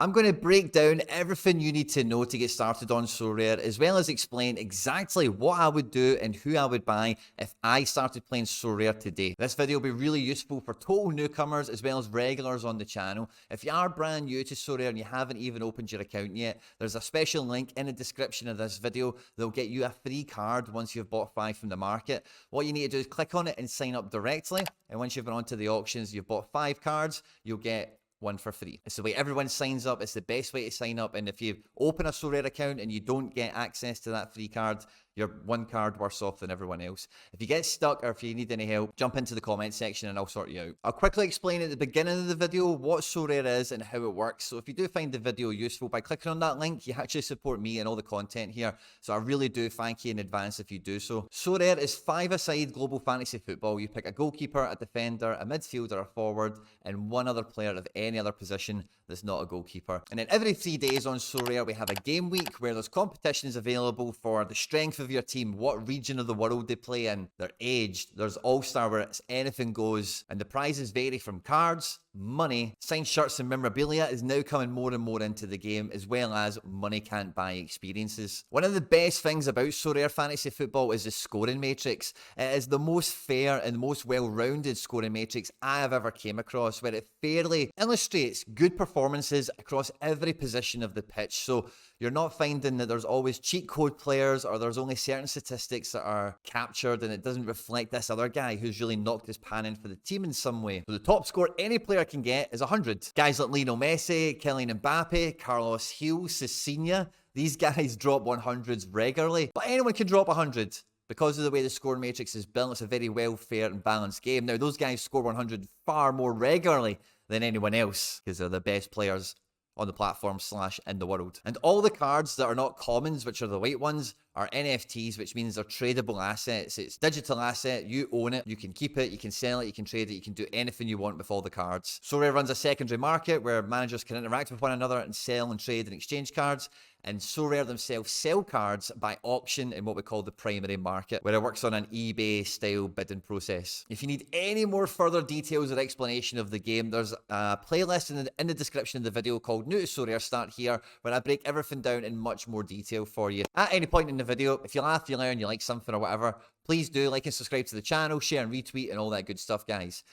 I'm going to break down everything you need to know to get started on Sorare, as well as explain exactly what I would do and who I would buy if I started playing Sorare today. This video will be really useful for total newcomers as well as regulars on the channel. If you are brand new to Sorare and you haven't even opened your account yet, there's a special link in the description of this video that'll get you a free card once you've bought 5 from the market. What you need to do is click on it and sign up directly, and once you've gone onto the auctions, you've bought 5 cards, you'll get 1 for free. It's the way everyone signs up. It's the best way to sign up. And if you open a Sorare account and you don't get access to that free card, you're 1 card worse off than everyone else. If you get stuck or if you need any help, jump into the comment section and I'll sort you out. I'll quickly explain at the beginning of the video what Sorare is and how it works. So if you do find the video useful, by clicking on that link, you actually support me and all the content here. So I really do thank you in advance if you do so. Sorare is 5-a-side global fantasy football. You pick a goalkeeper, a defender, a midfielder, a forward, and 1 other player of any other position that's not a goalkeeper. And then every 3 days on Sorare, we have a game week where there's competitions available for the strength of your team, what region of the world they play in, their age. There's All-Star where it's anything goes, and the prizes vary from cards, money, signed shirts and memorabilia is now coming more and more into the game, as well as money can't buy experiences. One of the best things about Sorare Fantasy Football is the scoring matrix. It is the most fair and most well-rounded scoring matrix I have ever came across, where it fairly illustrates good performances across every position of the pitch. So you're not finding that there's always cheat code players or there's only certain statistics that are captured and it doesn't reflect this other guy who's really knocked his pan in for the team in some way. So the top score any player can get is 100. Guys like Lionel Messi, Kylian Mbappe, Carlos Gil, Cecilia, these guys drop 100s regularly, but anyone can drop 100. Because of the way the score matrix is built, it's a very well, fair and balanced game. Now, those guys score 100 far more regularly than anyone else because they're the best players on the platform / in the world. And all the cards that are not commons, which are the white ones, are NFTs, which means they're tradable assets. It's digital asset, you own it, you can keep it, you can sell it, you can trade it, you can do anything you want with all the cards. Sorare runs a secondary market where managers can interact with one another and sell and trade and exchange cards. And Sorare themselves sell cards by auction in what we call the primary market, where it works on an eBay-style bidding process. If you need any more further details or explanation of the game, there's a playlist in the description of the video called New to Sorare Start Here, where I break everything down in much more detail for you. At any point in the video, if you laugh, you learn, you like something or whatever, please do like and subscribe to the channel, share and retweet and all that good stuff, guys.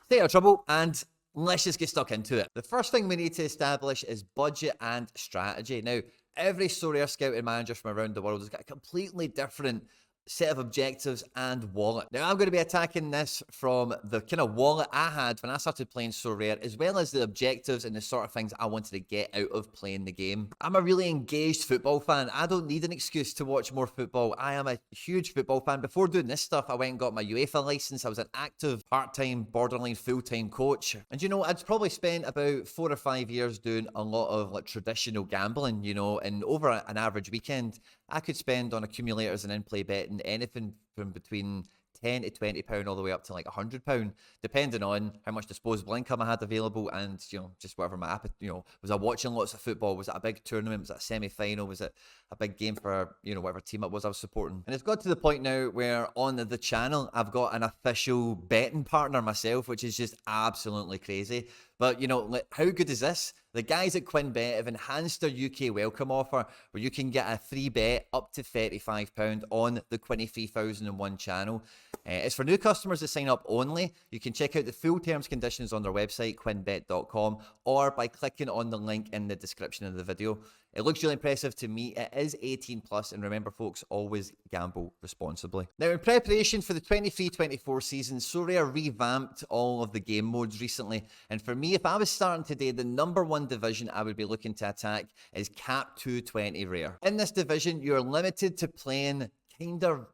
Stay out of trouble and let's just get stuck into it. The first thing we need to establish is budget and strategy. Now, every Sorare scouting manager from around the world has got a completely different set of objectives and wallet. Now, I'm going to be attacking this from the kind of wallet I had when I started playing Sorare, as well as the objectives and the sort of things I wanted to get out of playing the game. I'm a really engaged football fan. I don't need an excuse to watch more football. I am a huge football fan. Before doing this stuff, I went and got my UEFA license. I was an active part-time, borderline full-time coach. And you know, I'd probably spent about 4 or 5 years doing a lot of like traditional gambling, you know, and over an average weekend, I could spend on accumulators and in-play betting anything from between £10 to £20 all the way up to like £100, depending on how much disposable income I had available and, you know, just whatever my appetite, you know, was I watching lots of football? Was it a big tournament? Was it a semi-final? Was it a big game for, you know, whatever team it was I was supporting? And it's got to the point now where on the channel, I've got an official betting partner myself, which is just absolutely crazy. But, you know, like, how good is this? The guys at Quinny have enhanced their UK welcome offer where you can get a free bet up to £35 on the Quinny 3001 channel. It's for new customers that sign up only. You can check out the full terms and conditions on their website, quinbet.com, or by clicking on the link in the description of the video. It looks really impressive to me. It is 18+, and remember, folks, always gamble responsibly. Now, in preparation for the 23-24 season, Sorare revamped all of the game modes recently, and for me, if I was starting today, the #1 division I would be looking to attack is Cap 220 Rare. In this division, you're limited to playing kind of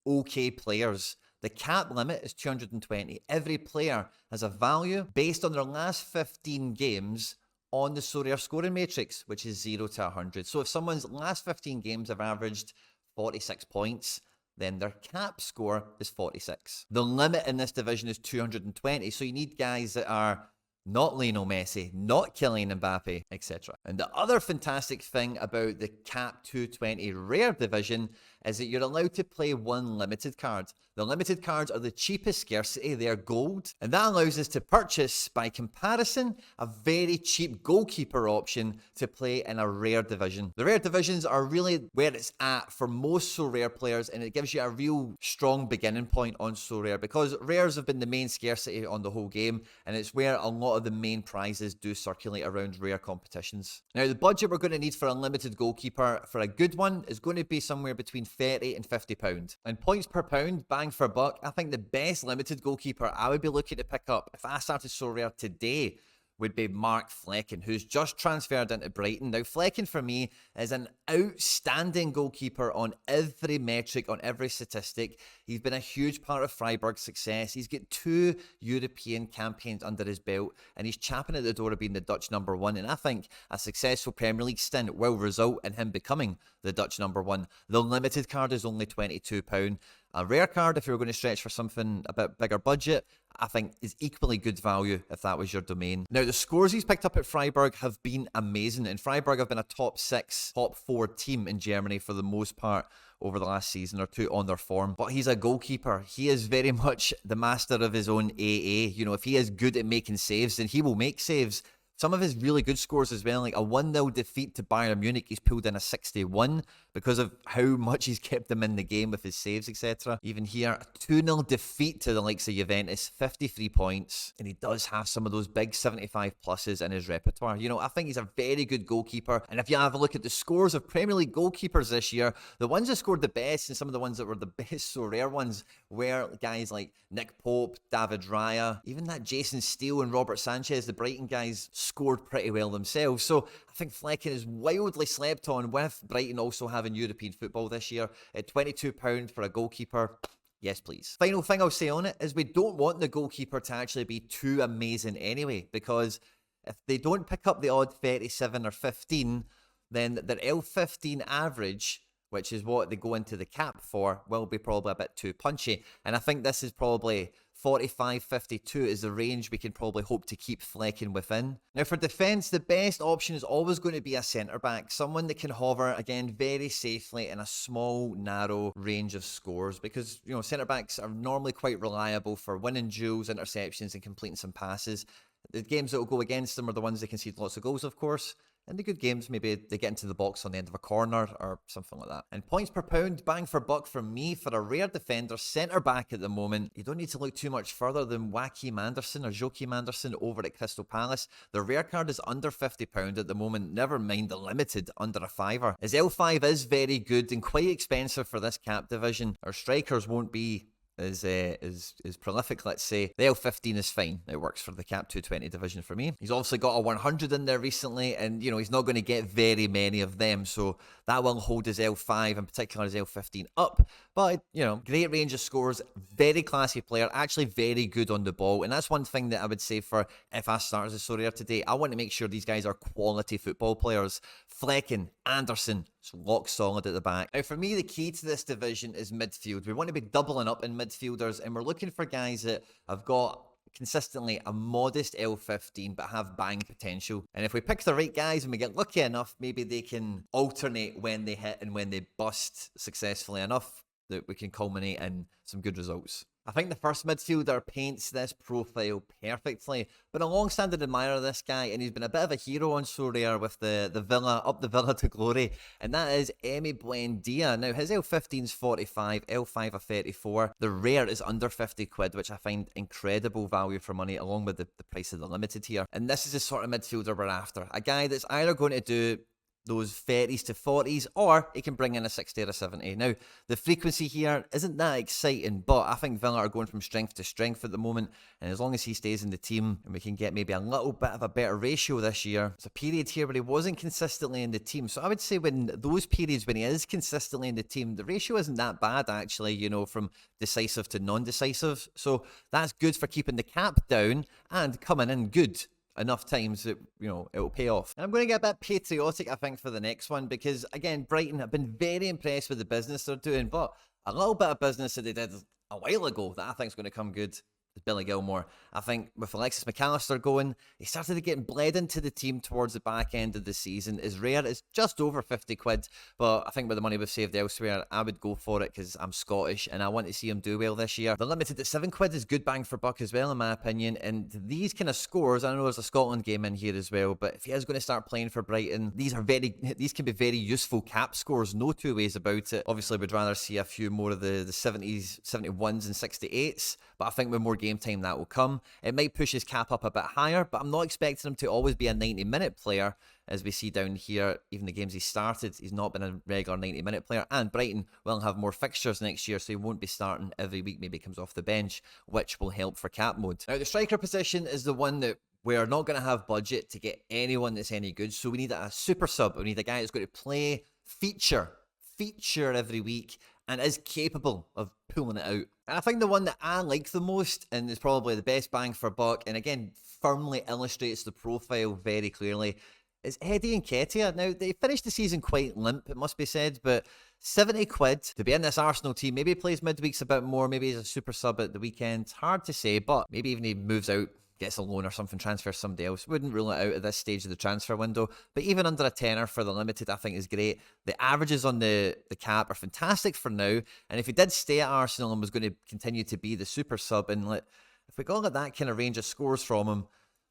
okay players. The cap limit is 220. Every player has a value based on their last 15 games on the Sorare scoring matrix, which is 0 to 100. So if someone's last 15 games have averaged 46 points, then their cap score is 46. The limit in this division is 220. So you need guys that are not Lionel Messi, not Kylian Mbappe, etc. And the other fantastic thing about the Cap 220 Rare division is that you're allowed to play one limited card. The limited cards are the cheapest scarcity, they are gold, and that allows us to purchase, by comparison, a very cheap goalkeeper option to play in a rare division. The rare divisions are really where it's at for most Sorare players, and it gives you a real strong beginning point on Sorare, because rares have been the main scarcity on the whole game, and it's where a lot of the main prizes do circulate around rare competitions. Now, the budget we're going to need for a limited goalkeeper for a good one is going to be somewhere between £30 and £50. And points per pound, bang for buck, I think the best limited goalkeeper I would be looking to pick up if I started Sorare today would be Mark Flecken, who's just transferred into Brighton. Now, Flecken for me is an outstanding goalkeeper on every metric, on every statistic. He's been a huge part of Freiburg's success. He's got 2 European campaigns under his belt, and he's chapping at the door of being the Dutch #1. And I think a successful Premier League stint will result in him becoming the Dutch #1. The limited card is only £22. A rare card, if you're going to stretch for something a bit bigger budget, I think is equally good value if that was your domain. Now, the scores he's picked up at Freiburg have been amazing, and Freiburg have been a top 6, top 4 team in Germany for the most part over the last season or two on their form. But he's a goalkeeper. He is very much the master of his own AA. You know, if he is good at making saves, then he will make saves. Some of his really good scores as well, like a 1-0 defeat to Bayern Munich, he's pulled in a 61 because of how much he's kept them in the game with his saves, etc. Even here, a 2-0 defeat to the likes of Juventus, 53 points, and he does have some of those big 75 pluses in his repertoire. You know, I think he's a very good goalkeeper, and if you have a look at the scores of Premier League goalkeepers this year, the ones that scored the best and some of the ones that were the best Sorare ones were guys like Nick Pope, David Raya, even that Jason Steele and Robert Sanchez, the Brighton guys, scored pretty well themselves. So I think Flecken is wildly slept on, with Brighton also having European football this year. At £22 for a goalkeeper, yes please. Final thing I'll say on it is we don't want the goalkeeper to actually be too amazing anyway, because if they don't pick up the odd 37 or 15, then their L15 average, which is what they go into the cap for, will be probably a bit too punchy. And I think this is probably 45-52 is the range we can probably hope to keep Flecken within. Now, for defence, the best option is always going to be a centre-back, someone that can hover, again, very safely in a small, narrow range of scores, because, you know, centre-backs are normally quite reliable for winning duels, interceptions, and completing some passes. The games that will go against them are the ones that concede lots of goals, of course. In the good games, maybe they get into the box on the end of a corner or something like that. And points per pound, bang for buck from me for a rare defender, centre-back at the moment. You don't need to look too much further than Joachim Andersen or Joachim Andersen over at Crystal Palace. The rare card is under £50 at the moment, never mind the limited under a £5. His L5 is very good and quite expensive for this cap division. Our strikers won't be is prolific, let's say. The L15 is fine. It works for the Cap 220 division for me. He's obviously got a 100 in there recently, and, you know, he's not going to get very many of them, so that will hold his L5, in particular his L15, up. But, you know, great range of scores, very classy player, actually very good on the ball, and that's one thing that I would say for if I start as a Sorare today. I want to make sure these guys are quality football players. Flecken, Andersen, it's lock solid at the back. Now, for me, the key to this division is midfield. We want to be doubling up in midfielders, and we're looking for guys that have got consistently a modest L15 but have bang potential. And if we pick the right guys and we get lucky enough, maybe they can alternate when they hit and when they bust successfully enough that we can culminate in some good results. I think the first midfielder paints this profile perfectly. Been a long-standing admirer of this guy, and he's been a bit of a hero on Sorare with the Villa, up the Villa to glory, and that is Emi Buendia. Now, his L15 is 45, L5 are 34. The rare is under 50 quid, which I find incredible value for money, along with the price of the limited here. And this is the sort of midfielder we're after. A guy that's either going to do those 30s to 40s, or he can bring in a 60 or a 70. Now, the frequency here isn't that exciting, but I think Villa are going from strength to strength at the moment, and as long as he stays in the team and we can get maybe a little bit of a better ratio this year. There's a period here where he wasn't consistently in the team, so I would say when those periods when he is consistently in the team, the ratio isn't that bad actually, you know, from decisive to non-decisive, so that's good for keeping the cap down and coming in good enough times that, you know, it'll pay off. And I'm going to get a bit patriotic, I think, for the next one, because, again, Brighton have been very impressed with the business they're doing, but a little bit of business that they did a while ago that I think is going to come good Billy Gilmore. I think with Alexis McAllister going, he started getting bled into the team towards the back end of the season. His rare is just over 50 quid, but I think with the money we've saved elsewhere, I would go for it because I'm Scottish and I want to see him do well this year. The limited at 7 quid is good bang for buck as well, in my opinion, and these kind of scores, I know there's a Scotland game in here as well, but if he is going to start playing for Brighton, these can be very useful cap scores, no two ways about it. Obviously, we'd rather see a few more of the 70s, 71s and 68s, but I think with more game time that will come. It might push his cap up a bit higher, but I'm not expecting him to always be a 90-minute player. As we see down here, even the games he started, he's not been a regular 90-minute player, and Brighton will have more fixtures next year, so he won't be starting every week, maybe comes off the bench, which will help for cap mode. Now, the striker position is the one that we're not going to have budget to get anyone that's any good, so we need a super sub. We need a guy that's going to play, feature every week, and is capable of pulling it out. And I think the one that I like the most, and is probably the best bang for buck, and again, firmly illustrates the profile very clearly, is Eddie Nketiah. Now, they finished the season quite limp, it must be said, but 70 quid to be in this Arsenal team. Maybe he plays midweeks a bit more, maybe he's a super sub at the weekend. Hard to say, but maybe even he moves out, gets a loan or something, transfers somebody else. Wouldn't rule it out at this stage of the transfer window. But even under a tenner for the limited, I think is great. The averages on the cap are fantastic for now. And if he did stay at Arsenal and was going to continue to be the super sub, and if we got that kind of range of scores from him,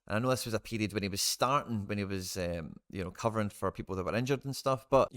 and I know this was a period when he was starting, when he was, covering for people that were injured and stuff. But,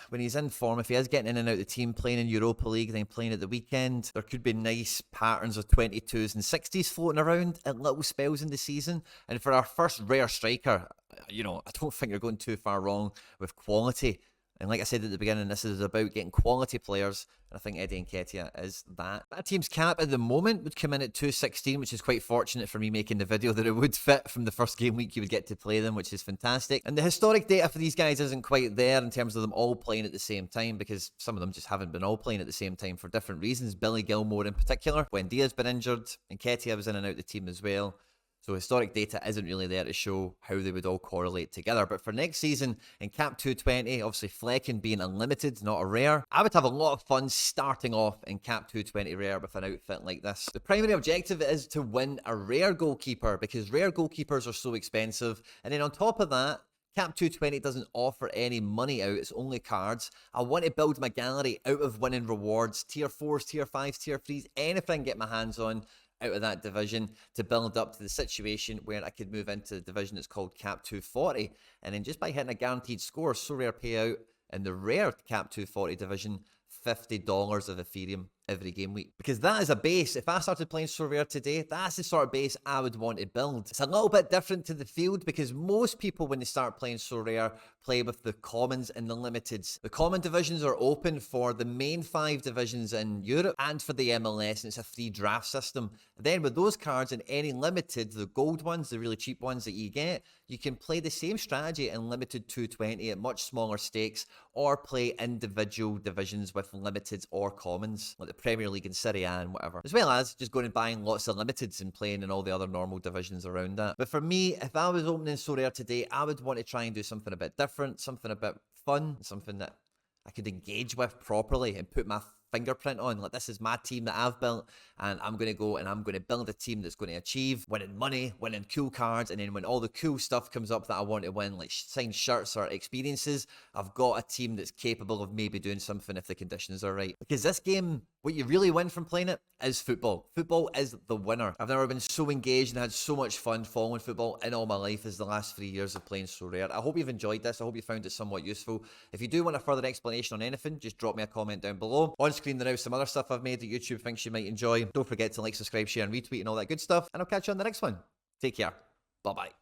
when he's in form, if he is getting in and out of the team, playing in Europa League, then playing at the weekend, there could be nice patterns of 22s and 60s floating around at little spells in the season. And for our first rare striker, I don't think you're going too far wrong with quality. And like I said at the beginning, this is about getting quality players. And I think Eddie Nketiah is that. That team's cap at the moment would come in at 216, which is quite fortunate for me making the video that it would fit from the first game week you would get to play them, which is fantastic. And the historic data for these guys isn't quite there in terms of them all playing at the same time, because some of them just haven't been all playing at the same time for different reasons. Billy Gilmore in particular. Buendia's been injured. Nketiah was in and out the team as well. So historic data isn't really there to show how they would all correlate together. But for next season, in Cap 220, obviously Flecken being unlimited, not a rare, I would have a lot of fun starting off in Cap 220 rare with an outfit like this. The primary objective is to win a rare goalkeeper, because rare goalkeepers are so expensive. And then on top of that, Cap 220 doesn't offer any money out, it's only cards. I want to build my gallery out of winning rewards, tier 4s, tier 5s, tier 3s, anything I can get my hands on out of that division to build up to the situation where I could move into the division that's called Cap 240. And then just by hitting a guaranteed score, Sorare payout in the rare Cap 240 division, $50 of Ethereum every game week. Because that is a base. If I started playing Sorare today, that's the sort of base I would want to build. It's a little bit different to the field, because most people, when they start playing Sorare, play with the commons and the limiteds. The common divisions are open for the main 5 divisions in Europe and for the MLS, and it's a free draft system. Then with those cards and any limited, the gold ones, the really cheap ones that you get, you can play the same strategy in limited 220 at much smaller stakes, or play individual divisions with limiteds or commons, like the Premier League and Serie A and whatever, as well as just going and buying lots of limiteds and playing in all the other normal divisions around that. But for me, if I was opening Sorare today, I would want to try and do something a bit different, something a bit fun, something that I could engage with properly and put my fingerprint on. Like, this is my team that I've built, and I'm going to go and I'm going to build a team that's going to achieve winning money, winning cool cards, and then when all the cool stuff comes up that I want to win, like signed shirts or experiences, I've got a team that's capable of maybe doing something if the conditions are right. Because this game, what you really win from playing it is football. Football is the winner. I've never been so engaged and had so much fun following football in all my life as the last 3 years of playing Sorare. I hope you've enjoyed this. I hope you found it somewhat useful. If you do want a further explanation on anything, just drop me a comment down below. On screen there now some other stuff I've made that YouTube thinks you might enjoy. Don't forget to like, subscribe, share, and retweet and all that good stuff. And I'll catch you on the next one. Take care. Bye-bye.